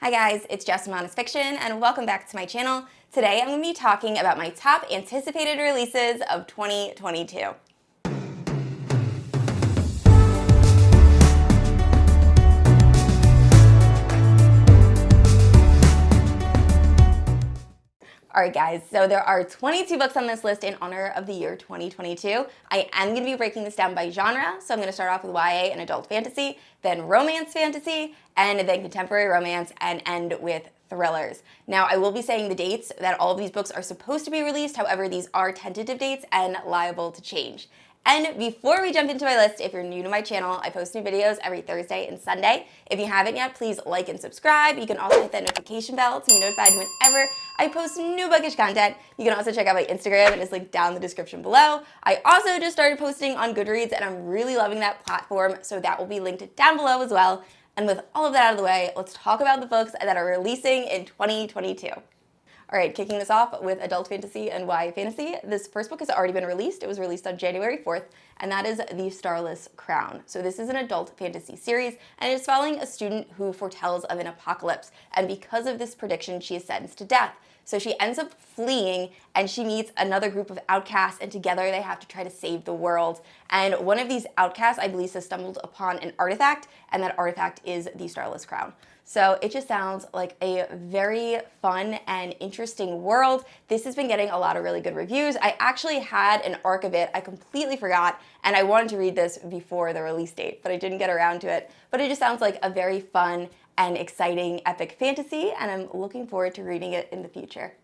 Hi guys, it's Jess from Honest Fiction and welcome back to my channel. Today I'm going to be talking about my top anticipated releases of 2022. Alright guys, so there are 22 books on this list in honor of the year 2022. I am going to be breaking this down by genre, so I'm going to start off with YA and adult fantasy, then romance fantasy, and then contemporary romance, and end with thrillers. Now, I will be saying the dates that all of these books are supposed to be released, however, these are tentative dates and liable to change. And before we jump into my list, if you're new to my channel, I post new videos every Thursday and Sunday. If you haven't yet, please like and subscribe. You can also hit that notification bell to be notified whenever I post new bookish content. You can also check out my Instagram, and it's linked down in the description below. I also just started posting on Goodreads, and I'm really loving that platform, so that will be linked down below as well. And with all of that out of the way, let's talk about the books that are releasing in 2022. All right, kicking this off with adult fantasy and YA fantasy. This first book has already been released. It was released on January 4th, and that is The Starless Crown. So this is an adult fantasy series, and it is following a student who foretells of an apocalypse. And because of this prediction, she is sentenced to death. So she ends up fleeing, and she meets another group of outcasts, and together they have to try to save the world. And one of these outcasts, I believe, has stumbled upon an artifact, and that artifact is the Starless Crown. So it just sounds like a very fun and interesting world. This has been getting a lot of really good reviews. I actually had an arc of it. I completely forgot, and I wanted to read this before the release date, but I didn't get around to it. But it just sounds like a very fun and exciting epic fantasy, and I'm looking forward to reading it in the future.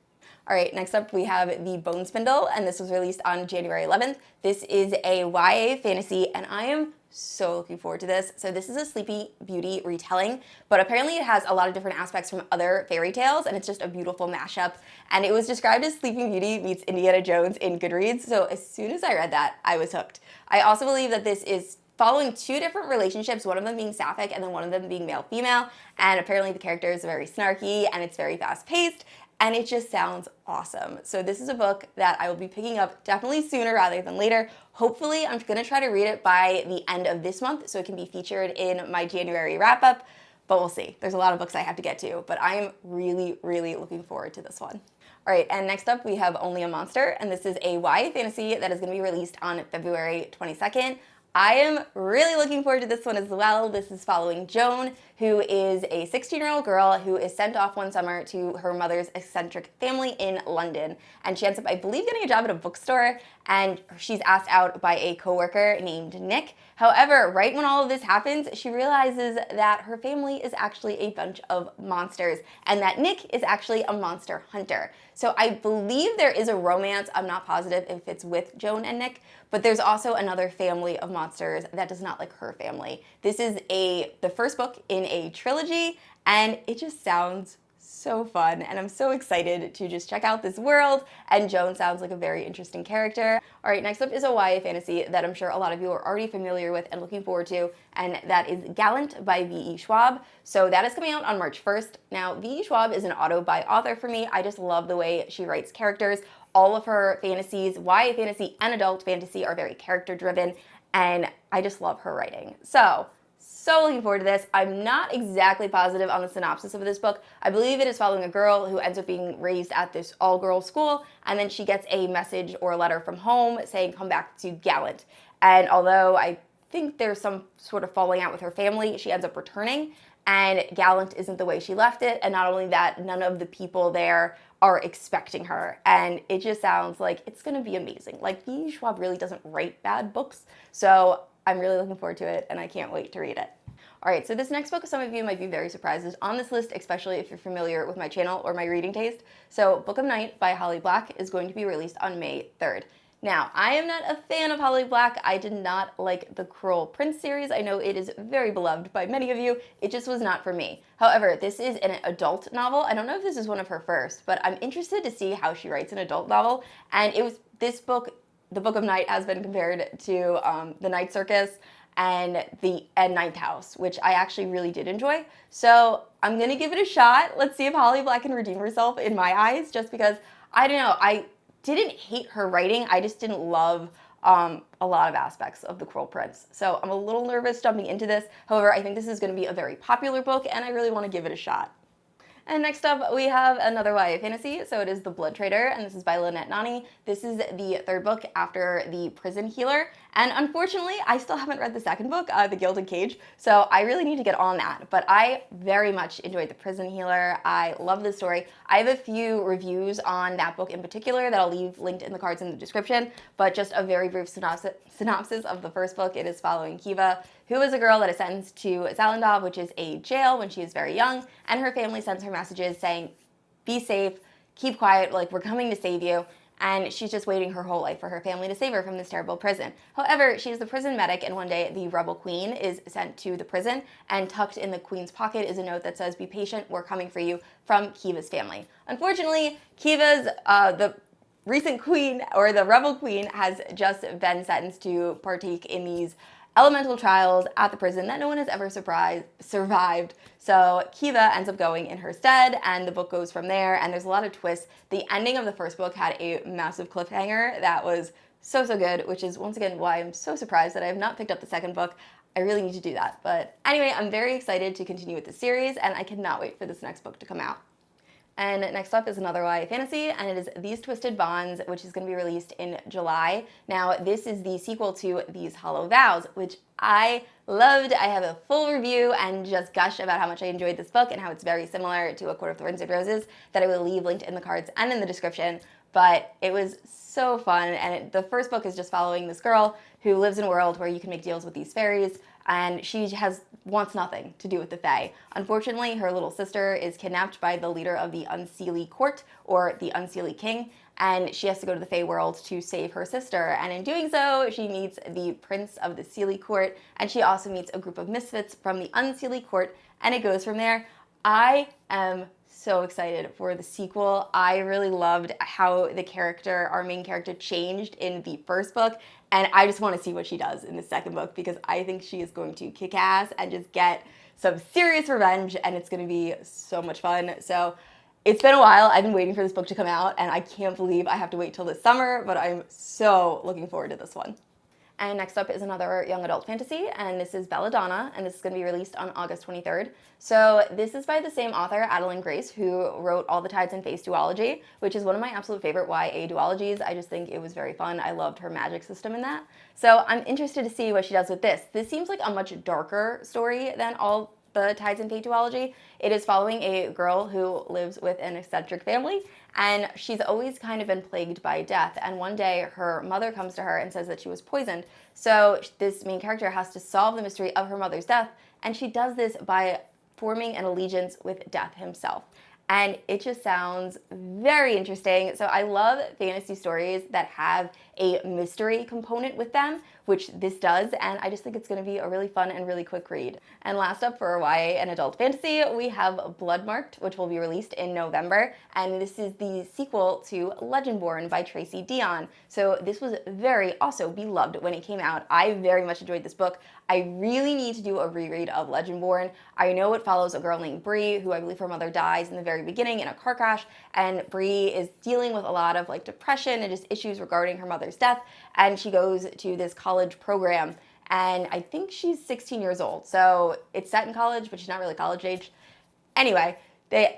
All right, next up we have The Bone Spindle, and this was released on January 11th. This is a YA fantasy, and I am so looking forward to this. So this is a Sleepy Beauty retelling, but apparently it has a lot of different aspects from other fairy tales, and it's just a beautiful mashup. And it was described as Sleeping Beauty meets Indiana Jones in Goodreads, so as soon as I read that, I was hooked. I also believe that this is following two different relationships, one of them being sapphic and then one of them being male-female, and apparently the character is very snarky and it's very fast-paced, and it just sounds awesome. So this is a book that I will be picking up definitely sooner rather than later. Hopefully, I'm gonna try to read it by the end of this month so it can be featured in my January wrap-up, but we'll see. There's a lot of books I have to get to, but I am really, really looking forward to this one. All right, and next up we have Only a Monster, and this is a YA fantasy that is gonna be released on February 22nd. I am really looking forward to this one as well. This is following Joan, who is a 16-year-old girl who is sent off one summer to her mother's eccentric family in London. And she ends up, I believe, getting a job at a bookstore, and she's asked out by a coworker named Nick. However, right when all of this happens, she realizes that her family is actually a bunch of monsters, and that Nick is actually a monster hunter. So I believe there is a romance. I'm not positive if it's with Joan and Nick, but there's also another family of monsters that does not like her family. This is the first book in a trilogy, and it just sounds so fun, and I'm so excited to just check out this world, and Joan sounds like a very interesting character. All right, next up is a YA fantasy that I'm sure a lot of you are already familiar with and looking forward to, and that is Gallant by V.E Shwab. So that is coming out on March 1st. Now, V.E Shwab is an auto-buy author for me. I just love the way she writes characters. All of her fantasies, YA fantasy and adult fantasy, are very character-driven, and I just love her writing. So looking forward to this. I'm not exactly positive on the synopsis of this book. I believe it is following a girl who ends up being raised at this all-girls school, and then she gets a message or a letter from home saying, come back to Gallant. And although I think there's some sort of falling out with her family, she ends up returning, and Gallant isn't the way she left it. And not only that, none of the people there are expecting her, and it just sounds like it's gonna be amazing. Like, V.E Shwab really doesn't write bad books, so I'm really looking forward to it, and I can't wait to read it. All right, so this next book, some of you might be very surprised, is on this list, especially if you're familiar with my channel or my reading taste. So Book of Night by Holly Black is going to be released on May 3rd. Now, I am not a fan of Holly Black. I did not like the Cruel Prince series. I know it is very beloved by many of you. It just was not for me. However, this is an adult novel. I don't know if this is one of her first, but I'm interested to see how she writes an adult novel. And it was this book, The Book of Night, has been compared to The Night Circus and Ninth House, which I actually really did enjoy. So I'm gonna give it a shot. Let's see if Holly Black can redeem herself in my eyes, just because, I don't know, I didn't hate her writing, I just didn't love a lot of aspects of The Cruel Prince. So I'm a little nervous jumping into this. However, I think this is gonna be a very popular book, and I really wanna give it a shot. And next up, we have another YA fantasy. So it is The Blood Traitor, and this is by Lynette and Noni. This is the third book after The Prison Healer. And unfortunately, I still haven't read the second book, The Gilded Cage, so I really need to get on that. But I very much enjoyed The Prison Healer. I love the story. I have a few reviews on that book in particular that I'll leave linked in the cards in the description, but just a very brief synopsis of the first book. It is following Kiva, who is a girl that is sentenced to Zalandov, which is a jail, when she is very young, and her family sends her messages saying, be safe, keep quiet, like, we're coming to save you. And she's just waiting her whole life for her family to save her from this terrible prison. However, she's the prison medic, and one day the rebel queen is sent to the prison, and tucked in the queen's pocket is a note that says, be patient, we're coming for you, from Kiva's family. Unfortunately, Kiva's, the recent queen, or the rebel queen, has just been sentenced to partake in these elemental trials at the prison that no one has ever survived. So Kiva ends up going in her stead, and the book goes from there, and there's a lot of twists. The ending of the first book had a massive cliffhanger that was so good, which is once again why I'm so surprised that I have not picked up the second book. I really need to do that. But anyway, I'm very excited to continue with the series, and I cannot wait for this next book to come out. And next up is another YA fantasy, and it is These Twisted Bonds, which is going to be released in July. Now, this is the sequel to These Hollow Vows, which I loved. I have a full review and just gush about how much I enjoyed this book and how it's very similar to A Court of Thorns and Roses that I will leave linked in the cards and in the description. But it was so fun, and the first book is just following this girl who lives in a world where you can make deals with these fairies, and she wants nothing to do with the Fae. Unfortunately, her little sister is kidnapped by the leader of the Unseelie Court, or the Unseelie King, and she has to go to the Fae world to save her sister. And in doing so, she meets the Prince of the Seelie Court, and she also meets a group of misfits from the Unseelie Court, and it goes from there. I am so excited for the sequel. I really loved how our main character changed in the first book, and I just want to see what she does in the second book, because I think she is going to kick ass and just get some serious revenge, and it's going to be so much fun. So it's been a while. I've been waiting for this book to come out, and I can't believe I have to wait till this summer, but I'm so looking forward to this one. And next up is another young adult fantasy, and this is Belladonna, and this is going to be released on August 23rd. So this is by the same author, Adalyn Grace, who wrote All the Tides and Fae's duology, which is one of my absolute favorite YA duologies. I just think it was very fun. I loved her magic system in that. So I'm interested to see what she does with this. This seems like a much darker story than All the Tides and Fae duology. It is following a girl who lives with an eccentric family, and she's always kind of been plagued by death. And one day her mother comes to her and says that she was poisoned. So this main character has to solve the mystery of her mother's death, and she does this by forming an allegiance with Death himself. And it just sounds very interesting. So I love fantasy stories that have a mystery component with them, which this does, and I just think it's going to be a really fun and really quick read. And last up for YA and adult fantasy, we have Bloodmarked, which will be released in November, and this is the sequel to Legendborn by Tracy Deon. So this was very also beloved when it came out. I very much enjoyed this book. I really need to do a reread of Legendborn. I know it follows a girl named Bree, who I believe her mother dies in the very beginning in a car crash, and Bree is dealing with a lot of depression and just issues regarding her mother's death, and she goes to this college program, and I think she's 16 years old, so it's set in college, but she's not really college age. Anyway,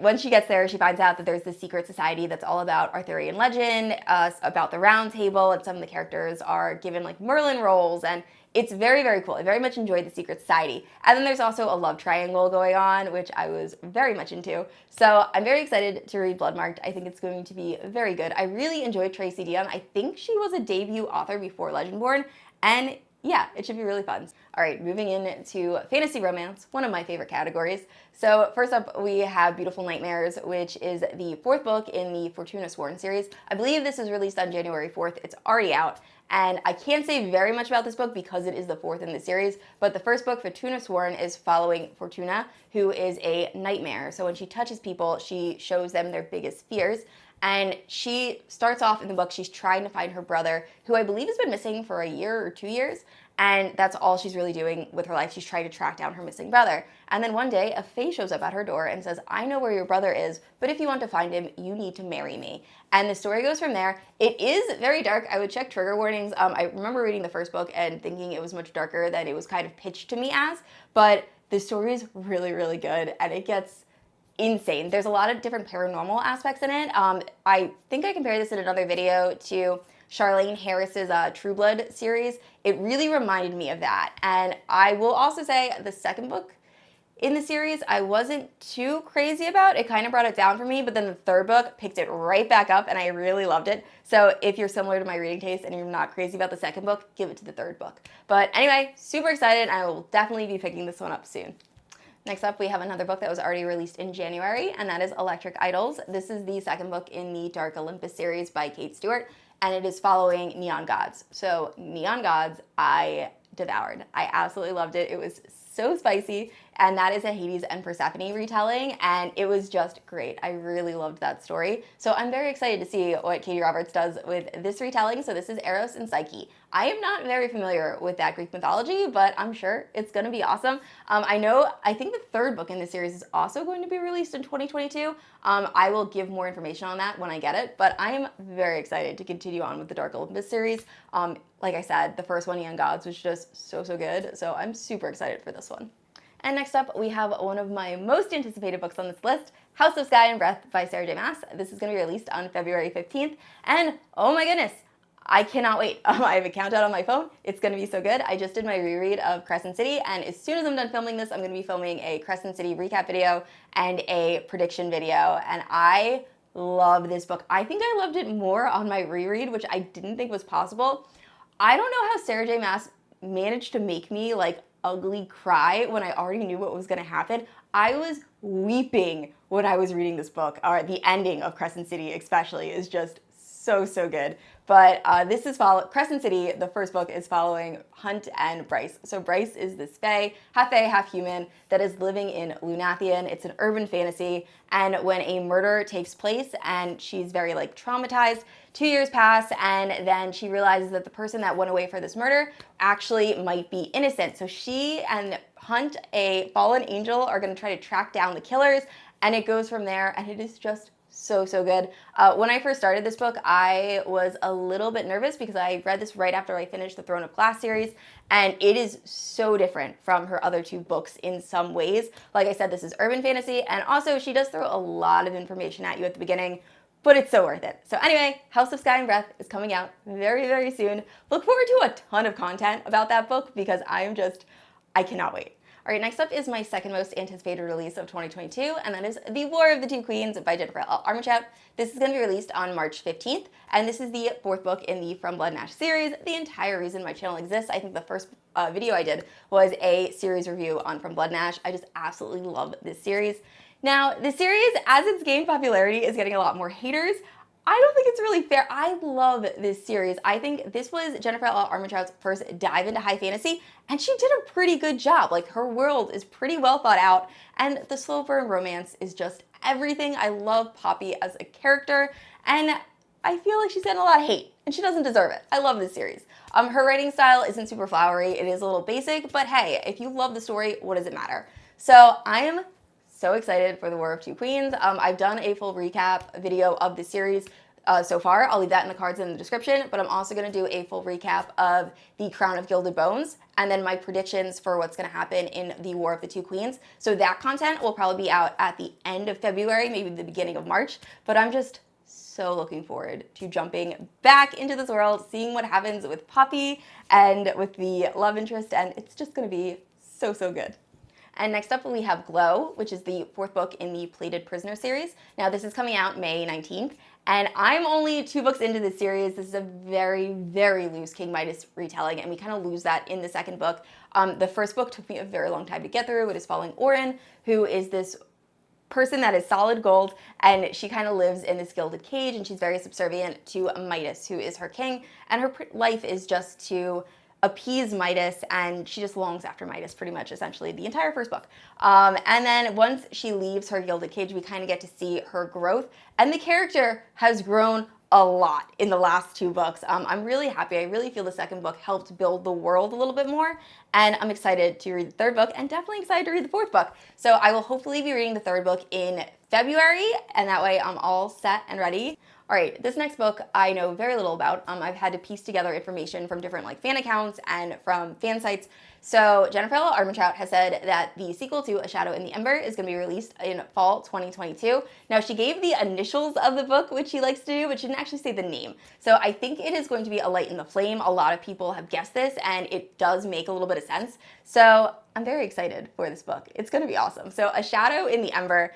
when she gets there, she finds out that there's this secret society that's all about Arthurian legend, about the Round Table, and some of the characters are given Merlin roles, and it's very, very cool. I very much enjoyed the Secret Society. And then there's also a love triangle going on, which I was very much into. So I'm very excited to read Bloodmarked. I think it's going to be very good. I really enjoyed Tracy Deon. I think she was a debut author before Legendborn, and yeah, it should be really fun. All right, moving into fantasy romance, one of my favorite categories. So first up, we have Beautiful Nightmares, which is the fourth book in the Fortuna Sworn series. I believe this is released on January 4th. It's already out. And I can't say very much about this book because it is the fourth in the series, but the first book, Fortuna Sworn, is following Fortuna, who is a nightmare. So when she touches people, she shows them their biggest fears. And she starts off in the book, she's trying to find her brother, who I believe has been missing for a year or 2 years. And that's all she's really doing with her life. She's trying to track down her missing brother. And then one day, a fae shows up at her door and says, I know where your brother is, but if you want to find him, you need to marry me. And the story goes from there. It is very dark. I would check trigger warnings. I remember reading the first book and thinking it was much darker than it was kind of pitched to me as, but the story is really, really good, and it gets insane. There's a lot of different paranormal aspects in it. I think I compared this in another video to Charlene Harris's True Blood series. It really reminded me of that. And I will also say the second book in the series I wasn't too crazy about. It kind of brought it down for me, but then the third book picked it right back up and I really loved it. So if you're similar to my reading taste and you're not crazy about the second book, give it to the third book. But anyway, super excited. I will definitely be picking this one up soon. Next up, we have another book that was already released in January, and that is Electric Idols. This is the second book in the Dark Olympus series by Kate Stewart, and it is following Neon Gods. So Neon Gods, I devoured. I absolutely loved it. It was so spicy, and that is a Hades and Persephone retelling, and it was just great. I really loved that story. So I'm very excited to see what Katie Roberts does with this retelling. So this is Eros and Psyche. I am not very familiar with that Greek mythology, but I'm sure it's going to be awesome. I think the third book in the series is also going to be released in 2022. I will give more information on that when I get it, but I am very excited to continue on with the Dark Olympus series. Like I said, the first one, Neon Gods, was just so good, so I'm super excited for this one. And next up, we have one of my most anticipated books on this list, House of Sky and Breath by Sarah J. Maas. This is going to be released on February 15th, and oh my goodness, I cannot wait. I have a countdown on my phone. It's going to be so good. I just did my reread of Crescent City, and as soon as I'm done filming this, I'm going to be filming a Crescent City recap video and a prediction video, and I love this book. I think I loved it more on my reread, which I didn't think was possible. I don't know how Sarah J. Maas managed to make me ugly cry when I already knew what was going to happen. I was weeping when I was reading this book. Or the ending of Crescent City especially is just so good. But this is Crescent City, the first book, is following Hunt and Bryce. So Bryce is this fae, half human, that is living in Lunathian. It's an urban fantasy, and when a murder takes place and she's very traumatized, 2 years pass, and then she realizes that the person that went away for this murder actually might be innocent. So she and Hunt, a fallen angel, are going to try to track down the killers, and it goes from there, and it is just so good. When I first started this book, I was a little bit nervous because I read this right after I finished the Throne of Glass series, and it is so different from her other two books in some ways. Like I said, this is urban fantasy, and also she does throw a lot of information at you at the beginning, but it's so worth it. So anyway, House of Sky and Breath is coming out very soon. Look forward to a ton of content about that book because I cannot wait. All right, next up is my second most anticipated release of 2022, and that is The War of the Two Queens by Jennifer L. Armentrout. This is going to be released on March 15th, and this is the fourth book in the From Blood and Ash series. The entire reason my channel exists, I think the first video I did was a series review on From Blood and Ash. I just absolutely love this series. Now, the series, as it's gained popularity, is getting a lot more haters. I don't think it's really fair. I love this series. I think this was Jennifer L. Armentrout's first dive into high fantasy, and she did a pretty good job. Her world is pretty well thought out, and the slow burn romance is just everything. I love Poppy as a character, and I feel like she's getting a lot of hate, and she doesn't deserve it. I love this series. Her writing style isn't super flowery. It is a little basic, but hey, if you love the story, what does it matter? So I am so excited for The War of Two Queens. I've done a full recap video of the series so far. I'll leave that in the cards in the description, but I'm also going to do a full recap of The Crown of Gilded Bones and then my predictions for what's going to happen in The War of the Two Queens. So that content will probably be out at the end of February, maybe the beginning of March, but I'm just so looking forward to jumping back into this world, seeing what happens with Poppy and with the love interest, and it's just going to be so good. And next up we have Glow, which is the fourth book in the Plated Prisoner series. Now this is coming out May 19th, and I'm only 2 books into this series. This is a very loose King Midas retelling, and we kind of lose that in the second book. The first book took me a very long time to get through. It is following Orin, who is this person that is solid gold, and she kind of lives in this gilded cage, and she's very subservient to Midas, who is her king, and her life is just to appease Midas, and she just longs after Midas pretty much essentially the entire first book. And then once she leaves her gilded cage, we kind of get to see her growth, and the character has grown a lot in the last 2 books. I'm really happy. I really feel the second book helped build the world a little bit more, and I'm excited to read the third book and definitely excited to read the fourth book. So I will hopefully be reading the third book in February, and that way I'm all set and ready. All right, this next book I know very little about. I've had to piece together information from different fan accounts and from fan sites. So Jennifer Armentrout has said that the sequel to A Shadow in the Ember is going to be released in fall 2022. Now she gave the initials of the book, which she likes to do, but she didn't actually say the name. So I think it is going to be A Light in the Flame. A lot of people have guessed this, and it does make a little bit of sense. So I'm very excited for this book. It's going to be awesome. So A Shadow in the Ember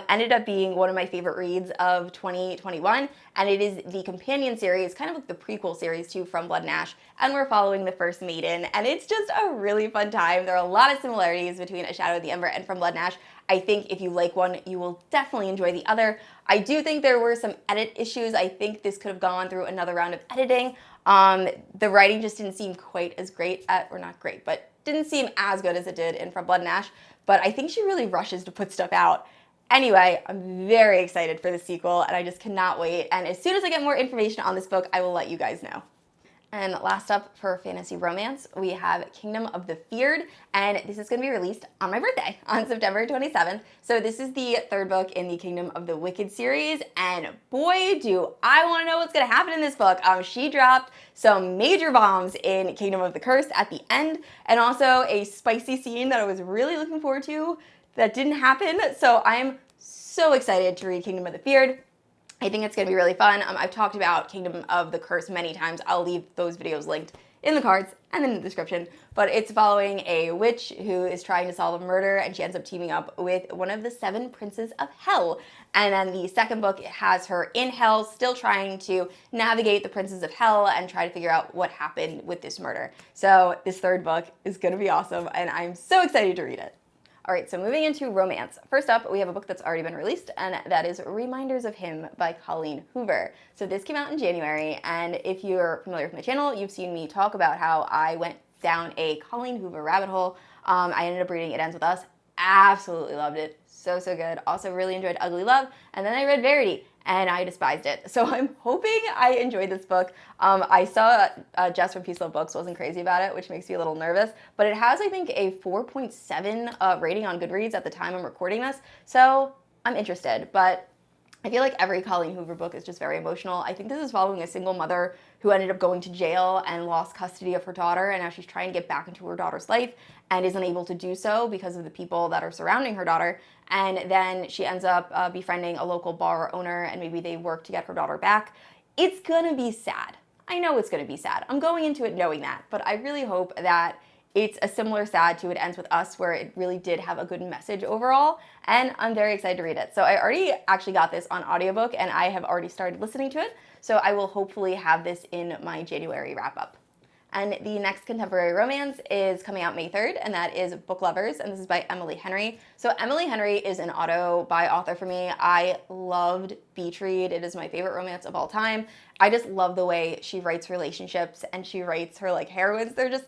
ended up being one of my favorite reads of 2021, and it is the companion series, kind of like the prequel series to From Blood and Ash, and we're following the first maiden, and it's just a really fun time. There are a lot of similarities between A Shadow in the Ember and From Blood and Ash. I think if you like one, you will definitely enjoy the other. I do think there were some edit issues. I think this could have gone through another round of editing. The writing just didn't seem quite as great, or not great, but didn't seem as good as it did in From Blood and Ash, but I think she really rushes to put stuff out. Anyway, I'm very excited for the sequel, and I just cannot wait, and as soon as I get more information on this book, I will let you guys know. And last up for fantasy romance, we have Kingdom of the Feared, and this is going to be released on my birthday, on September 27th. So this is the third book in the Kingdom of the Wicked series, and boy, do I want to know what's going to happen in this book. She dropped some major bombs in Kingdom of the Curse at the end, and also a spicy scene that I was really looking forward to that didn't happen. So I'm so excited to read Kingdom of the Feared. I think it's going to be really fun. I've talked about Kingdom of the Curse many times. I'll leave those videos linked in the cards and in the description. But it's following a witch who is trying to solve a murder, and she ends up teaming up with one of the 7 princes of hell. And then the second book has her in hell, still trying to navigate the princes of hell and try to figure out what happened with this murder. So this third book is going to be awesome, and I'm so excited to read it. All right, so moving into romance. First up, we have a book that's already been released, and that is Reminders of Him by Colleen Hoover. So this came out in January, and if you're familiar with my channel, you've seen me talk about how I went down a Colleen Hoover rabbit hole. I ended up reading It Ends With Us. Absolutely loved it. So, so good. Also really enjoyed Ugly Love, and then I read Verity, and I despised it. So I'm hoping I enjoyed this book. I saw Jess from Peace Love Books wasn't crazy about it, which makes me a little nervous, but it has, I think, a 4.7 rating on Goodreads at the time I'm recording this, so I'm interested. But I feel like every Colleen Hoover book is just very emotional. I think this is following a single mother who ended up going to jail and lost custody of her daughter, and now she's trying to get back into her daughter's life and isn't able to do so because of the people that are surrounding her daughter. And then she ends up befriending a local bar owner, and maybe they work to get her daughter back. It's gonna be sad. I know it's gonna be sad. I'm going into it knowing that, but I really hope that it's a similar sad to It Ends With Us, where it really did have a good message overall, and I'm very excited to read it. So I already actually got this on audiobook, and I have already started listening to it, so I will hopefully have this in my January wrap-up. And the next contemporary romance is coming out May 3rd, and that is Book Lovers, and this is by Emily Henry. So Emily Henry is an auto-buy author for me. I loved Beach Read. It is my favorite romance of all time. I just love the way she writes relationships, and she writes her heroines. They're just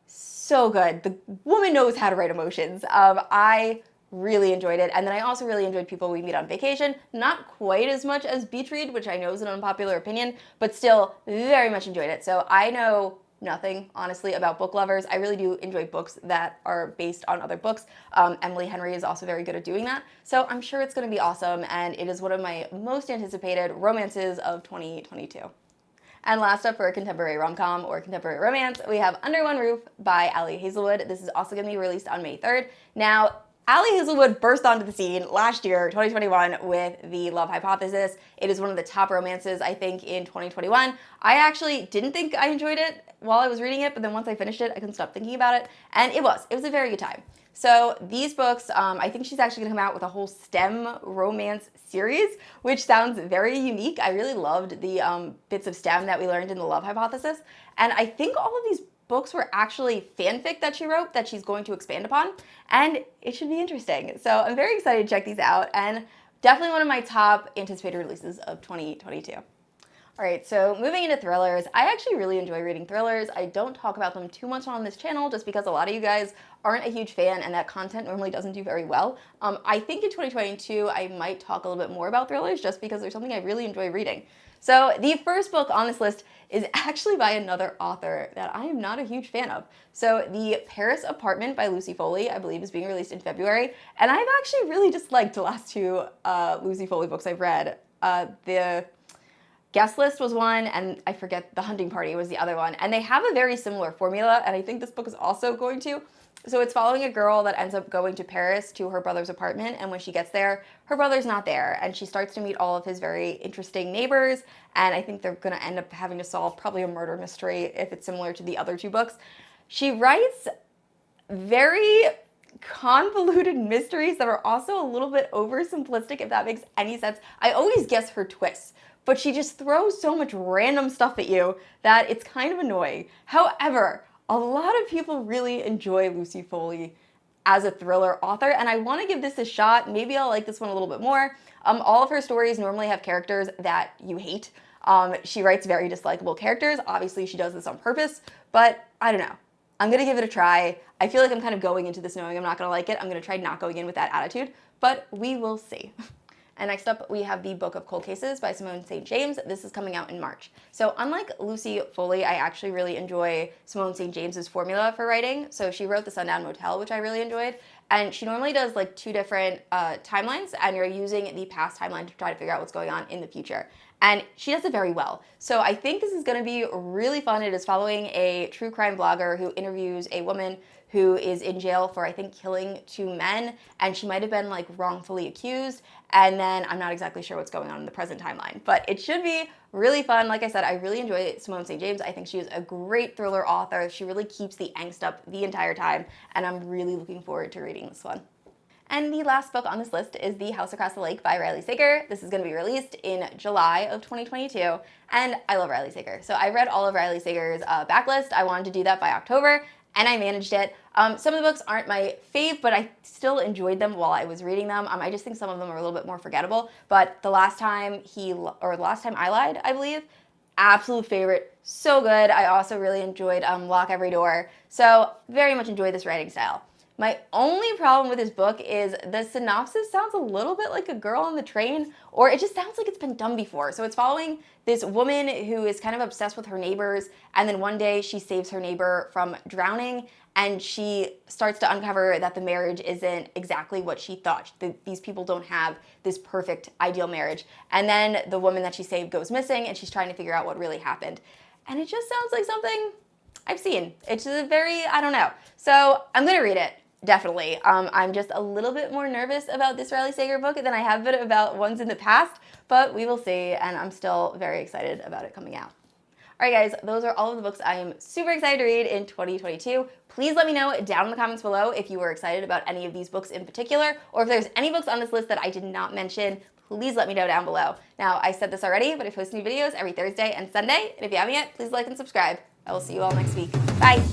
so good. The woman knows how to write emotions. I really enjoyed it. And then I also really enjoyed People We Meet on Vacation. Not quite as much as Beach Read, which I know is an unpopular opinion, but still very much enjoyed it. So I know nothing, honestly, about Book Lovers. I really do enjoy books that are based on other books. Emily Henry is also very good at doing that. So I'm sure it's going to be awesome, and it is one of my most anticipated romances of 2022. And last up for a contemporary rom-com or contemporary romance, we have Under One Roof by Ali Hazelwood. This is also going to be released on May 3rd. Now, Ali Hazelwood burst onto the scene last year, 2021, with The Love Hypothesis. It is one of the top romances, I think, in 2021. I actually didn't think I enjoyed it while I was reading it, but then once I finished it, I couldn't stop thinking about it, and it was a very good time. So these books, I think she's actually going to come out with a whole STEM romance series, which sounds very unique. I really loved the bits of STEM that we learned in The Love Hypothesis, and I think all of these books were actually fanfic that she wrote that she's going to expand upon, and it should be interesting. So I'm very excited to check these out, and definitely one of my top anticipated releases of 2022. All right, so moving into thrillers, I actually really enjoy reading thrillers. I don't talk about them too much on this channel just because a lot of you guys aren't a huge fan and that content normally doesn't do very well. I think in 2022, I might talk a little bit more about thrillers just because there's something I really enjoy reading. So the first book on this list is actually by another author that I am not a huge fan of. So The Paris Apartment by Lucy Foley, I believe, is being released in February. And I've actually really disliked the last two Lucy Foley books I've read. The Guest List was one, and I forget, The Hunting Party was the other one. And they have a very similar formula, and I think this book is also going to. So it's following a girl that ends up going to Paris to her brother's apartment, and when she gets there, her brother's not there, and she starts to meet all of his very interesting neighbors, and I think they're going to end up having to solve probably a murder mystery if it's similar to the other two books. She writes very convoluted mysteries that are also a little bit oversimplistic, if that makes any sense. I always guess her twists, but she just throws so much random stuff at you that it's kind of annoying. However, a lot of people really enjoy Lucy Foley as a thriller author, and I want to give this a shot. Maybe I'll like this one a little bit more. All of her stories normally have characters that you hate. She writes very dislikable characters. Obviously, she does this on purpose, but I don't know. I'm going to give it a try. I feel like I'm kind of going into this knowing I'm not going to like it. I'm going to try not going in with that attitude, but we will see. And next up, we have the Book of Cold Cases by Simone St. James. This is coming out in March. So unlike Lucy Foley, I actually really enjoy Simone St. James's formula for writing. So she wrote The Sundown Motel, which I really enjoyed. And she normally does like two different timelines, and you're using the past timeline to try to figure out what's going on in the future. And she does it very well. So I think this is going to be really fun. It is following a true crime blogger who interviews a woman who is in jail for, I think, killing two men, and she might have been like wrongfully accused, and then I'm not exactly sure what's going on in the present timeline, but it should be really fun. Like I said, I really enjoy Simone St. James. I think she is a great thriller author. She really keeps the angst up the entire time, and I'm really looking forward to reading this one. And the last book on this list is The House Across the Lake by Riley Sager. This is going to be released in July of 2022, and I love Riley Sager. So I read all of Riley Sager's backlist. I wanted to do that by October, and I managed it. Some of the books aren't my fave, but I still enjoyed them while I was reading them. I just think some of them are a little bit more forgettable. But The Last Time I Lied, I believe, absolute favorite, so good. I also really enjoyed Lock Every Door. So very much enjoyed this writing style. My only problem with this book is the synopsis sounds a little bit like A Girl on the Train, or it just sounds like it's been done before. So it's following this woman who is kind of obsessed with her neighbors, and then one day she saves her neighbor from drowning, and she starts to uncover that the marriage isn't exactly what she thought. These people don't have this perfect, ideal marriage. And then the woman that she saved goes missing, and she's trying to figure out what really happened. And it just sounds like something I've seen. It's just very, I don't know. So I'm going to read it. Definitely. I'm just a little bit more nervous about this Riley Sager book than I have been about ones in the past, but we will see, and I'm still very excited about it coming out. All right, guys, those are all of the books I am super excited to read in 2022. Please let me know down in the comments below if you were excited about any of these books in particular, or if there's any books on this list that I did not mention. Please let me know down below. Now, I said this already, but I post new videos every Thursday and Sunday, and if you haven't yet, please like and subscribe. I will see you all next week. Bye!